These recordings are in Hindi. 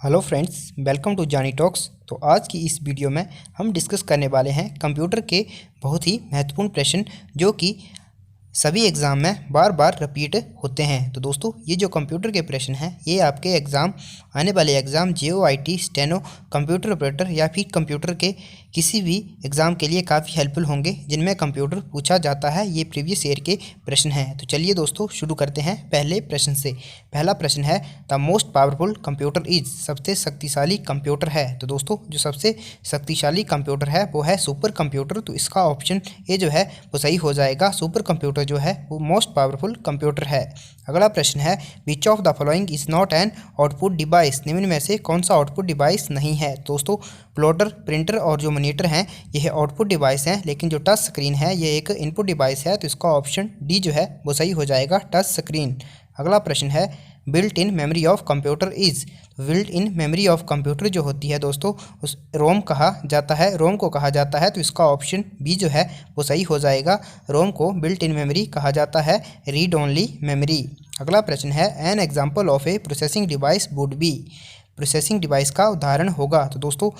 हेलो फ्रेंड्स, वेलकम टू जानी टॉक्स। तो आज की इस वीडियो में हम डिस्कस करने वाले हैं कंप्यूटर के बहुत ही महत्वपूर्ण प्रश्न जो कि सभी एग्ज़ाम में बार बार रिपीट होते हैं। तो दोस्तों, ये जो कंप्यूटर के प्रश्न हैं ये आपके एग्ज़ाम आने वाले exam JOIT steno computer operator या फिर कंप्यूटर के किसी भी एग्ज़ाम के लिए काफ़ी हेल्पफुल होंगे जिनमें कंप्यूटर पूछा जाता है। ये प्रीवियस ईयर के प्रश्न हैं। तो चलिए दोस्तों शुरू करते हैं पहले प्रश्न से। पहला प्रश्न है the most powerful computer is, सबसे शक्तिशाली कंप्यूटर है। तो दोस्तों, जो सबसे शक्तिशाली कंप्यूटर है वो है सुपर कंप्यूटर। तो इसका ऑप्शन ए जो है वो सही हो जाएगा। सुपर कंप्यूटर जो है वो मोस्ट पावरफुल कंप्यूटर है। अगला प्रश्न है which of the following is not an output device, निम्न में से कौन सा आउटपुट डिवाइस नहीं है। दोस्तों, प्लॉटर, प्रिंटर और जो मॉनिटर हैं यह आउटपुट डिवाइस हैं, लेकिन जो टच स्क्रीन है ये एक इनपुट डिवाइस है। तो इसका ऑप्शन डी जो है वो सही हो जाएगा, टच स्क्रीन। अगला प्रश्न है built in memory of computer is, built in memory of computer जो होती है दोस्तों उस रोम कहा जाता है, रोम को कहा जाता है। तो इसका ऑप्शन बी जो है वो सही हो जाएगा, रोम को बिल्ट इन मेमोरी कहा जाता है, रीड ओनली मेमोरी। अगला प्रश्न है an example of A processing device would be, processing device का उदाहरण होगा। तो दोस्तों,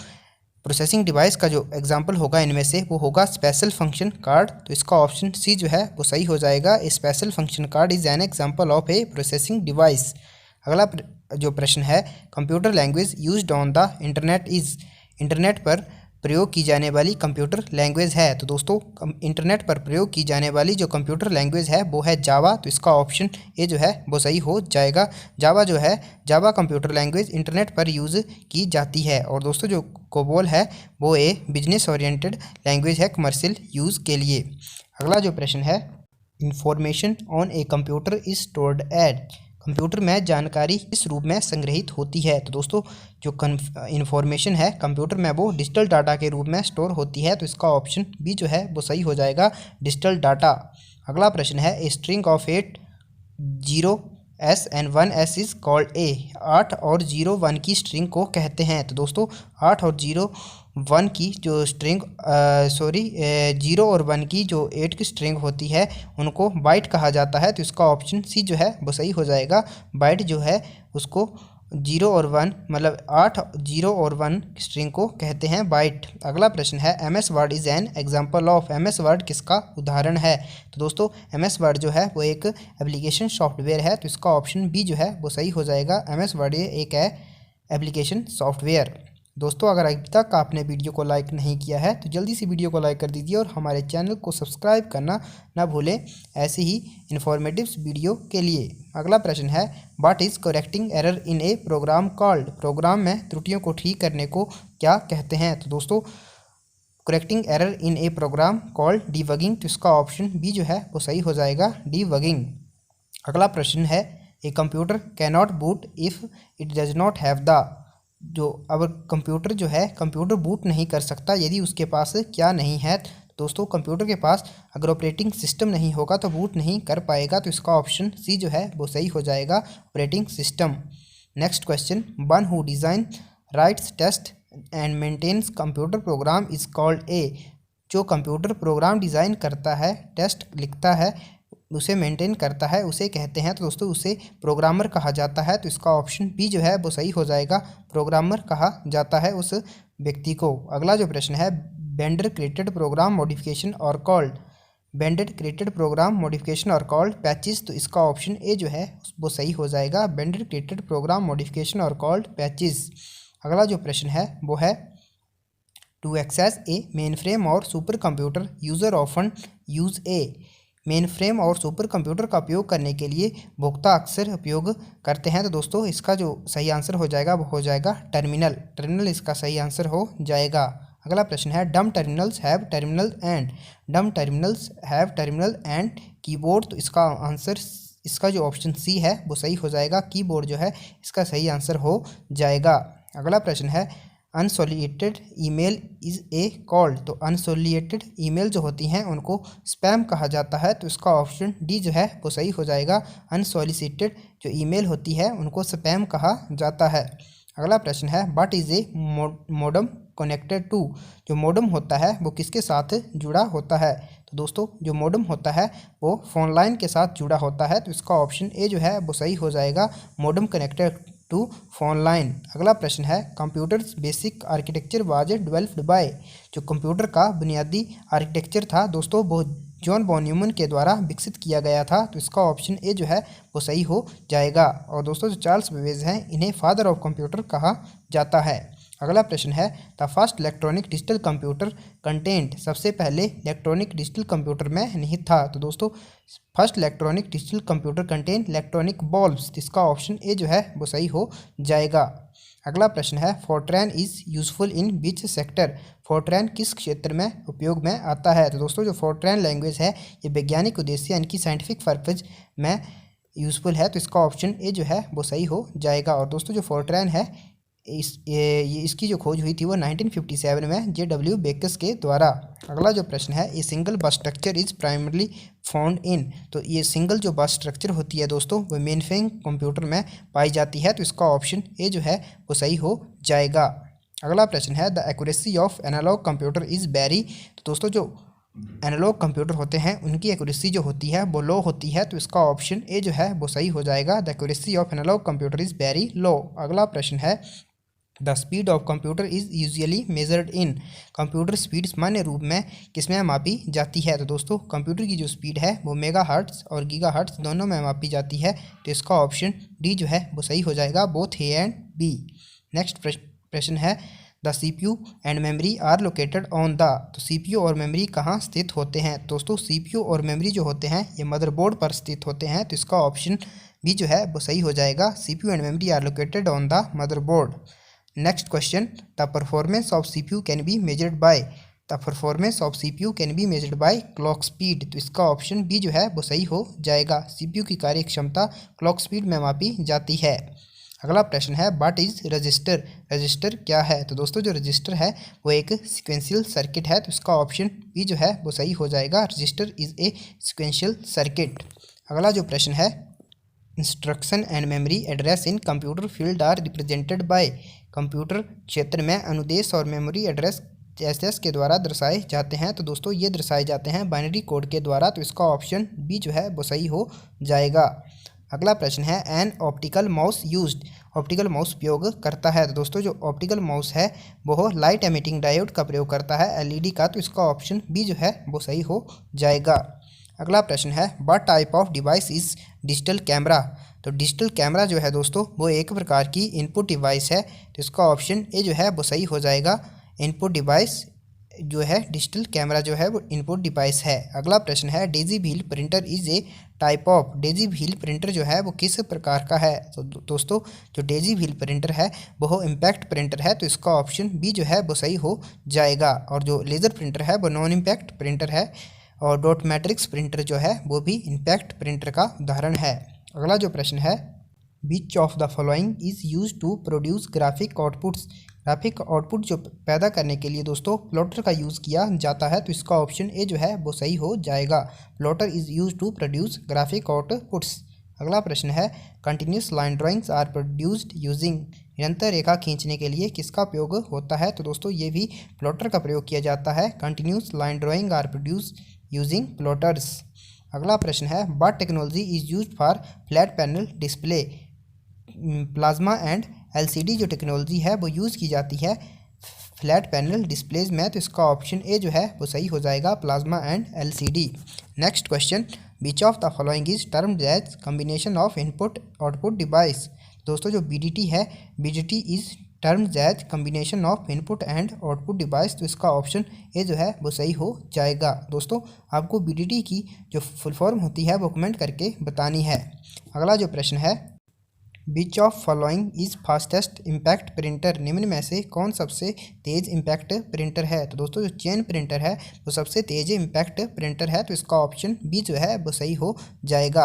प्रोसेसिंग डिवाइस का जो एग्जाम्पल होगा इनमें से वो होगा स्पेशल फंक्शन कार्ड। तो इसका ऑप्शन सी जो है वो सही हो जाएगा, special function card is an example of A processing device. अगला जो प्रश्न है computer language used on the internet is, internet पर प्रयोग की जाने वाली कंप्यूटर लैंग्वेज है। तो दोस्तों, इंटरनेट पर प्रयोग की जाने वाली जो कंप्यूटर लैंग्वेज है वो है जावा। तो इसका ऑप्शन ए जो है वो सही हो जाएगा। जावा जो है, जावा कंप्यूटर लैंग्वेज इंटरनेट पर यूज़ की जाती है। और दोस्तों, जो कोबोल है वो ए बिजनेस ओरिएंटेड लैंग्वेज है कमर्शियल यूज़ के लिए। अगला जो प्रश्न है information on a computer is stored at, computer में जानकारी किस रूप में संग्रहित होती है। तो दोस्तों, जो इन्फॉर्मेशन है कंप्यूटर में वो डिजिटल डाटा के रूप में स्टोर होती है। तो इसका ऑप्शन बी जो है वो सही हो जाएगा, डिजिटल डाटा। अगला प्रश्न है a string of 8 0 S and 1 S is called ए, 8 और 0 1 की स्ट्रिंग को कहते हैं। तो दोस्तों, 8 और 0 1 की जो स्ट्रिंग 0 और 1 की जो 8 की स्ट्रिंग होती है उनको बाइट कहा जाता है। तो इसका ऑप्शन सी जो है वो सही हो जाएगा, बाइट जो है उसको 0 और 1 मतलब 8 0 और 1 स्ट्रिंग को कहते हैं बाइट। अगला प्रश्न है MS word is an example of, MS word किसका उदाहरण है। तो दोस्तों, MS वर्ड जो है वो एक एप्लीकेशन सॉफ्टवेयर है। तो इसका ऑप्शन बी जो है वो सही हो जाएगा, MS वर्ड ये एक है एप्लीकेशन सॉफ्टवेयर। दोस्तों, अगर अभी तक आपने वीडियो को लाइक नहीं किया है तो जल्दी से वीडियो को लाइक कर दीजिए और हमारे चैनल को सब्सक्राइब करना ना भूलें ऐसे ही इन्फॉर्मेटिव वीडियो के लिए। अगला प्रश्न है what is correcting error in a program called, program में त्रुटियों को ठीक करने को क्या कहते हैं। तो दोस्तों, correcting error in a program called debugging. तो इसका ऑप्शन बी जो है वो सही हो जाएगा, डीबगिंग। अगला प्रश्न है a computer can not boot if it does not have the, जो अब कंप्यूटर जो है कंप्यूटर बूट नहीं कर सकता यदि उसके पास क्या नहीं है। दोस्तों, कंप्यूटर के पास अगर ऑपरेटिंग सिस्टम नहीं होगा तो बूट नहीं कर पाएगा। तो इसका ऑप्शन सी जो है वो सही हो जाएगा, operating system. Next question one who design writes test and maintains computer program is called a, जो कंप्यूटर प्रोग्राम डिज़ाइन करता है, टेस्ट लिखता है, उसे मेंटेन करता है, उसे कहते हैं तो दोस्तों उसे प्रोग्रामर कहा जाता है। तो इसका ऑप्शन बी जो है वो सही हो जाएगा, प्रोग्रामर कहा जाता है उस व्यक्ति को। अगला जो प्रश्न है वेंडर क्रिएटेड प्रोग्राम मॉडिफिकेशन और called, vendor created program modification और कॉल्ड पैचेस। तो इसका ऑप्शन ए जो है वो सही हो जाएगा, वेंडर क्रिएटेड प्रोग्राम मॉडिफिकेशन और कॉल्ड पैचेस। अगला जो प्रश्न है वो है to access a mainframe और supercomputer user often use a, mainframe और सुपर कंप्यूटर का उपयोग करने के लिए भोक्ता अक्सर उपयोग करते हैं। तो दोस्तों, इसका जो सही आंसर हो जाएगा वो हो जाएगा टर्मिनल, टर्मिनल इसका सही आंसर हो जाएगा। अगला प्रश्न है डम टर्मिनल्स हैव टर्मिनल एंड, डम terminals have terminal and keyboard. तो इसका आंसर, इसका जो ऑप्शन सी है वो सही हो जाएगा, कीबोर्ड जो है इसका सही आंसर हो जाएगा। अगला प्रश्न है unsolicited email is a called, तो अनसोलिसिटेड ईमेल जो होती हैं उनको स्पैम कहा जाता है। तो इसका ऑप्शन डी जो है वो सही हो जाएगा, अनसोलिसिटेड जो ईमेल होती है उनको स्पैम कहा जाता है। अगला प्रश्न है what is a modem connected to, जो मोडम होता है वो किसके साथ जुड़ा होता है। तो दोस्तों, जो मोडम होता है वो फोन लाइन के साथ जुड़ा होता है। तो इसका ऑप्शन ए जो है वो सही हो जाएगा, modem connected to phone line. अगला प्रश्न है computers basic architecture was developed by. जो कंप्यूटर का बुनियादी आर्किटेक्चर था दोस्तों वो जॉन वॉन न्यूमन के द्वारा विकसित किया गया था, तो इसका ऑप्शन ए जो है वो सही हो जाएगा। और दोस्तों जो चार्ल्स बेबेज हैं इन्हें फादर ऑफ कंप्यूटर कहा जाता है। अगला प्रश्न है the first electronic digital computer content. सबसे पहले इलेक्ट्रॉनिक डिजिटल कंप्यूटर में निहित था, तो दोस्तों first electronic digital computer content electronic bulbs. इसका ऑप्शन ए जो है वो सही हो जाएगा। अगला प्रश्न है Fortran is useful in which sector. Fortran किस क्षेत्र में उपयोग में आता है। तो दोस्तों जो फोर्ट्रैन लैंग्वेज है ये वैज्ञानिक उद्देश्य यानी कि साइंटिफिक पर्पज में यूजफुल है, तो इसका ऑप्शन ए जो है वो सही हो जाएगा। और दोस्तों जो फोर्ट्रैन है इसकी जो खोज हुई थी वो 1957 में J.W. बेकस के द्वारा। अगला जो प्रश्न है ये सिंगल बस structure is primarily found in. तो ये सिंगल जो बस स्ट्रक्चर होती है दोस्तों वो मेनफ्रेम कंप्यूटर में पाई जाती है, तो इसका ऑप्शन ए जो है वो सही हो जाएगा। अगला प्रश्न है the accuracy of analog computer is very. तो दोस्तों जो एनालॉग कंप्यूटर होते हैं उनकी एक्यूरेसी जो होती है वो लो होती है, तो इसका ऑप्शन ए जो है वो सही हो जाएगा। The accuracy of analog computer is very low. अगला प्रश्न है the speed of computer is usually measured in. Computer speed सामान्य रूप में किसमें मापी जाती है। तो दोस्तों कंप्यूटर की जो स्पीड है वो मेगा हर्ट्स और गीगा हर्ट्स दोनों में मापी जाती है, तो इसका ऑप्शन डी जो है वो सही हो जाएगा, both A and B. Next प्रश्न है the CPU and memory are located on the. तो CPU और मेमोरी कहाँ स्थित होते हैं। दोस्तों CPU और मेमोरी जो होते हैं ये मदरबोर्ड पर स्थित होते हैं, तो इसका ऑप्शन बी जो है वो सही हो जाएगा। CPU and memory are located on the motherboard. Next question the performance of CPU can be measured by. The performance of CPU can be measured by clock speed, तो इसका ऑप्शन बी जो है वो सही हो जाएगा। CPU की कार्य क्षमता क्लॉक स्पीड में मापी जाती है। अगला प्रश्न है व्हाट इज रजिस्टर। रजिस्टर क्या है। तो दोस्तों जो रजिस्टर है वो एक सिक्वेंशियल सर्किट है, तो इसका ऑप्शन बी जो है वो सही हो जाएगा। Register is a sequential circuit. अगला जो प्रश्न है instruction and memory address in computer field are represented by. कंप्यूटर क्षेत्र में अनुदेश और मेमोरी एड्रेस एस के द्वारा दर्शाए जाते हैं, तो दोस्तों ये दर्शाए जाते हैं बाइनरी कोड के द्वारा, तो इसका ऑप्शन बी जो है वो सही हो जाएगा। अगला प्रश्न है an optical mouse used. Optical mouse उपयोग करता है, तो दोस्तों जो ऑप्टिकल माउस है वो लाइट एमिटिंग डायोड का प्रयोग करता है LED का, तो इसका ऑप्शन बी जो है वो सही हो जाएगा। अगला प्रश्न है what type of device is digital camera. तो डिजिटल कैमरा जो है दोस्तों वो एक प्रकार की इनपुट डिवाइस है, तो इसका ऑप्शन ए जो है वो सही हो जाएगा। इनपुट डिवाइस जो है डिजिटल कैमरा जो है वो इनपुट डिवाइस है। अगला प्रश्न है Daisy wheel printer is a type of. Daisy wheel printer जो है वो किस प्रकार का है। तो दोस्तों जो डेजी व्हील प्रिंटर है वो इम्पैक्ट प्रिंटर है, तो इसका ऑप्शन बी जो है वो सही हो जाएगा। और जो लेज़र प्रिंटर है वो नॉन इम्पैक्ट प्रिंटर है, और डॉट मैट्रिक्स प्रिंटर जो है वो भी इम्पैक्ट प्रिंटर का उदाहरण है। अगला जो प्रश्न है which of the following is use to produce graphic outputs. Graphic output जो पैदा करने के लिए दोस्तों प्लॉटर का यूज़ किया जाता है, तो इसका ऑप्शन ए जो है वो सही हो जाएगा। Plotter is use to produce graphic outputs. अगला प्रश्न है continuous line drawings are produced using. निरंतर रेखा खींचने के लिए किसका उपयोग होता है। तो दोस्तों ये भी प्लॉटर का प्रयोग किया जाता है। Continuous line drawing are produce using plotters. अगला प्रश्न है what technology is used for flat panel display. Plasma and LCD जो टेक्नोलॉजी है वो यूज़ की जाती है फ्लैट पैनल डिस्प्लेज में, तो इसका ऑप्शन ए जो है वो सही हो जाएगा, plasma and LCD। Next question which of the following is termed as combination of input output device. दोस्तों जो BDT है BDT is termed as combination of input and output device, तो इसका ऑप्शन ए जो है वो सही हो जाएगा। दोस्तों आपको BDT की जो फुल फॉर्म होती है वो कमेंट करके बतानी है। अगला जो प्रश्न है which of following is fastest impact printer. निम्न में से कौन सबसे तेज़ इम्पैक्ट प्रिंटर है। तो दोस्तों जो चेन प्रिंटर है वो सबसे तेज़ इम्पैक्ट प्रिंटर है, तो इसका ऑप्शन बी जो है वो सही हो जाएगा।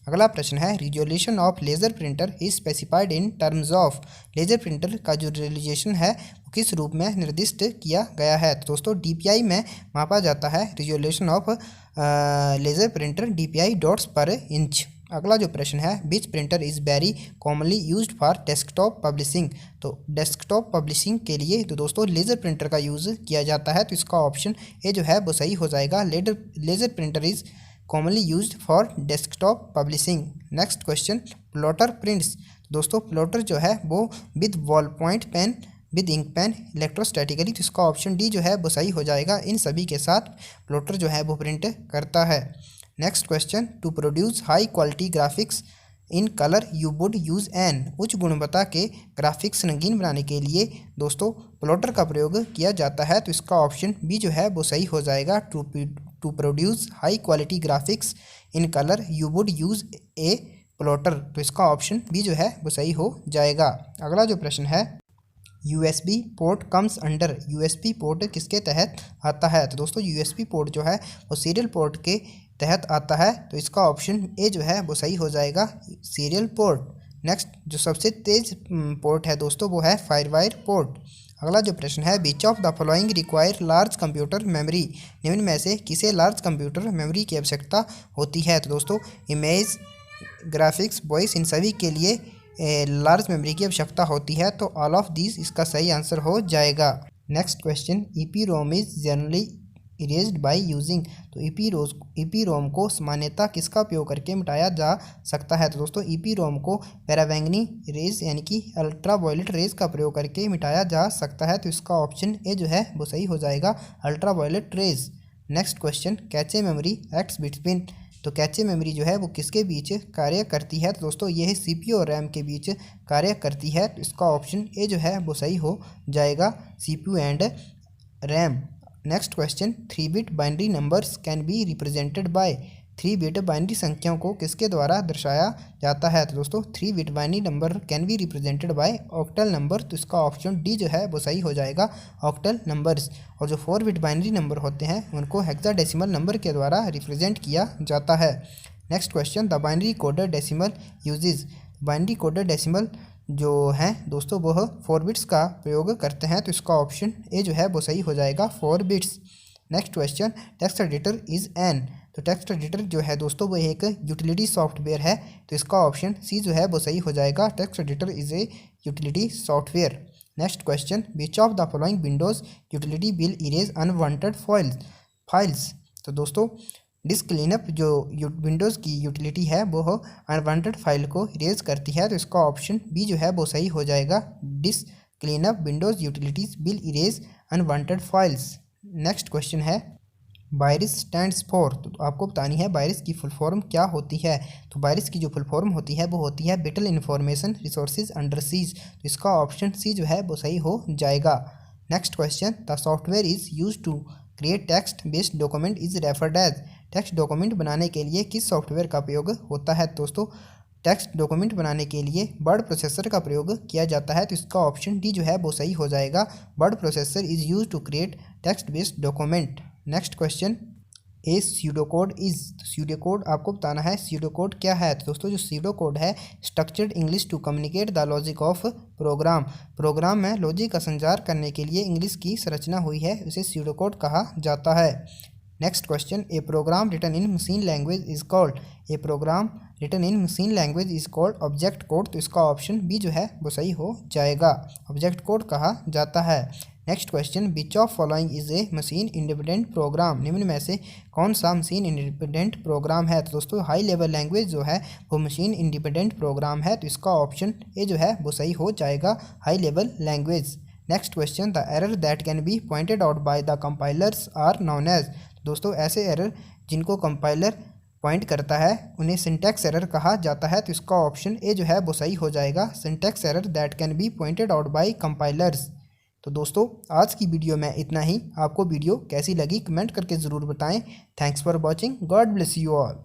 अगला प्रश्न है resolution of laser printer is specified in terms of. Laser printer का जो रिजोल्यूशन है वो किस रूप में निर्दिष्ट किया गया है। तो दोस्तों DPI में मापा जाता है resolution of laser printer DPI dots पर इंच। अगला जो प्रश्न है विच printer is very commonly used for desktop publishing. तो डेस्कटॉप पब्लिशिंग के लिए तो दोस्तों लेज़र प्रिंटर का यूज़ किया जाता है, तो इसका ऑप्शन ए जो है वो सही हो जाएगा। Laser printer is commonly used for desktop publishing. Next question plotter prints. दोस्तों प्लॉटर जो है वो with ball point pen, with ink pen, electrostatically, तो इसका ऑप्शन डी जो है वो सही हो जाएगा। इन सभी के साथ प्लॉटर जो है वो प्रिंट करता है। Next question, to produce high quality graphics in colour you would use an, उच्च गुणवत्ता के ग्राफिक्स रंगीन बनाने के लिए दोस्तों प्लॉटर का प्रयोग किया जाता है। तो इसका ऑप्शन बी जो है वो सही हो जाएगा। To produce high quality graphics in colour you would use a plotter, तो इसका ऑप्शन बी जो है वो सही हो जाएगा। अगला जो प्रश्न है, USB port comes under, USB port किसके तहत आता है? तो दोस्तों USB पोर्ट जो है वो सीरियल पोर्ट के तहत आता है। तो इसका ऑप्शन ए जो है वो सही हो जाएगा, सीरियल पोर्ट। नेक्स्ट जो सबसे तेज पोर्ट है दोस्तों वो है फायरवायर पोर्ट। अगला जो प्रश्न है, which of the following require large computer memory, निम्न में से किसे लार्ज कंप्यूटर मेमोरी की आवश्यकता होती है? तो दोस्तों इमेज, ग्राफिक्स, वॉइस, इन सभी के लिए लार्ज मेमोरी की आवश्यकता होती है। तो ऑल ऑफ दिस इसका सही आंसर हो जाएगा। Next question, EPROM is generally erased by using, तो EPROM को सामान्यतः किसका उपयोग करके मिटाया जा सकता है? तो दोस्तों EPROM को पैरावैंगनी रेज यानी कि अल्ट्रा वायलेट रेज का प्रयोग करके मिटाया जा सकता है। तो इसका ऑप्शन ए जो है वो सही हो जाएगा, ultra violet rays. Next question, cache memory acts between, तो कैचे मेमोरी जो है वो किसके बीच कार्य करती है? तो दोस्तों ये CPU और रैम के बीच कार्य करती है। तो इसका ऑप्शन ए जो है वो सही हो जाएगा, CPU and RAM. Next question, 3 bit binary numbers can be represented by, 3 bit binary संख्याओं को किसके द्वारा दर्शाया जाता है? तो दोस्तों 3 bit binary number can be represented by octal number, तो इसका ऑप्शन डी जो है वो सही हो जाएगा, ऑक्टल नंबर्स। और जो 4 बिट बाइनरी नंबर होते हैं उनको हेक्साडेसिमल नंबर के द्वारा रिप्रेजेंट किया जाता है। Next question, the binary coded decimal uses, binary coded decimal जो है दोस्तों वह 4 बिट्स का प्रयोग करते हैं। तो इसका ऑप्शन ए जो है वो सही हो जाएगा, 4 bits. Next question, text editor is an, तो टेक्स्ट एडिटर जो है दोस्तों वो एक यूटिलिटी सॉफ्टवेयर है। तो इसका ऑप्शन सी जो है वो सही हो जाएगा, text editor is a utility software. Next question, which of the following Windows utility will erase unwanted files, तो दोस्तों डिस्क क्लीनअप जो विंडोज़ की यूटिलिटी है वो अनवांटेड फाइल को इरेज करती है। तो इसका ऑप्शन बी जो है वो सही हो जाएगा, disc cleanup Windows utilities will erase unwanted files. Next question है, बायरिस स्टैंड्स फॉर, तो आपको बतानी है बायरिस की फुल फॉर्म क्या होती है? तो बायरिस की जो फुल फॉर्म होती है वो होती है battle information resources under seize, तो इसका ऑप्शन सी जो है वो सही हो जाएगा। Next question, the software is use to create text based document is referred as, text document बनाने के लिए किस सॉफ्टवेयर का प्रयोग होता है? दोस्तों टेक्स्ट डॉक्यूमेंट बनाने के लिए वर्ड प्रोसेसर का प्रयोग किया जाता है। तो इसका ऑप्शन डी जो है वो सही हो जाएगा, word processor is use to create text based document. Next question, a pseudocode is, pseudocode आपको बताना है स्यूडोकोड क्या है? तो दोस्तों जो स्यूडोकोड है, structured English to communicate the logic of program में लॉजिक का संचार करने के लिए इंग्लिश की संरचना हुई है, उसे स्यूडोकोड कहा जाता है। Next question, a program written in machine language is called, a program written in machine language is called object code, तो इसका ऑप्शन बी जो है वो सही हो जाएगा, ऑब्जेक्ट कोड कहा जाता है। Next question, which of following is a machine independent program, निम्न में से कौन सा मशीन इंडिपेंडेंट प्रोग्राम है? तो दोस्तों हाई लेवल लैंग्वेज जो है वो मशीन इंडिपेंडेंट प्रोग्राम है। तो इसका ऑप्शन ए जो है वो सही हो जाएगा, high level language. Next question, the error that can be pointed out by the compilers are known as, दोस्तों ऐसे एरर जिनको कंपाइलर पॉइंट करता है उन्हें सिंटैक्स एरर कहा जाता है। तो इसका ऑप्शन ए जो है वो सही हो जाएगा, syntax error that can be pointed out bye compilers. तो दोस्तों आज की वीडियो में इतना ही। आपको वीडियो कैसी लगी कमेंट करके ज़रूर बताएं। Thanks for watching, God bless you all.